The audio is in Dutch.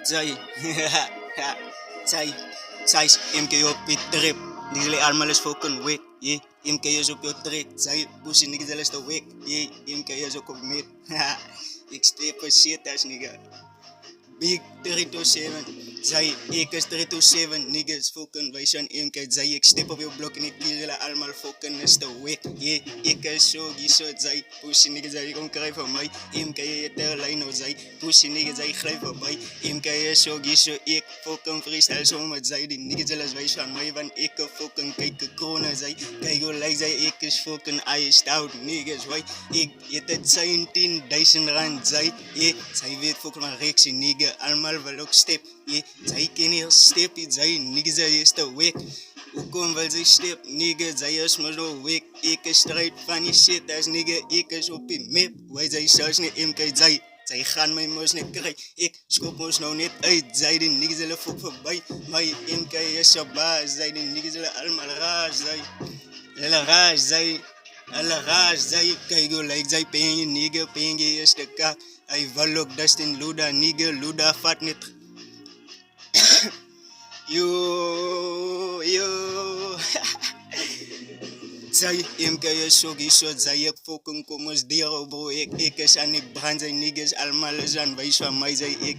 Zai. Zai. Zai is MKO op je trip. Die zullen allemaal eens fucking week. Yeah. MKO is op je trip. Zai pussy niggas zullen eens de week. Yeah. MKO is ook op mid. Ik steep een shit als nigga. Big 327. Zai, ik is 327. Niggas fucking wij zijn MK. Zai, ik step op je blok en ik kill jullie allemaal fucking is de week. Yeah. Ik is zo, zai. Pussy niggas, zai, kom krijg van mij. MK je terlijn of zai. Pussy niggas, zai, grijp voorbij. MK is zo, ik fucking freestyle zo met zai. Die niggas zullen wijs van mij, want ik fucking kijken kronen zai. Kijk hoe lijkt zai, ik is fucking iced out niggas, wij. Ik het zijn 10.000 rand zai. Yeah. Zai weet fucking maar reactie nigga. Allemaal wel ook step. Yeah. Zai ken je step, zai niggas, zai is de week. Hoe kom wel zij step, nigga, zij is maar zo week. Ik is strijd van die shit als nigga, ik is op die map. Wij zij zelfs niet MK, zij gaan mij moest niet krijgen. Ik schop moest nou niet uit, zij die niggas zullen fuck voorbij. Mijn MK is zo baas, zij die niggas zullen allemaal raar zijn. Alle raar zij. Kijk hoe lijkt zij, pen je nigga, pen je is de kak. Hij wil ook Dustin Luda, nigga, Luda vat niet. Yo. Zij, MK is zo zij ik fucking kom als dieren bro. Ik is aan die brand, zij niggas allemaal is aan wijs van mij, zij ik.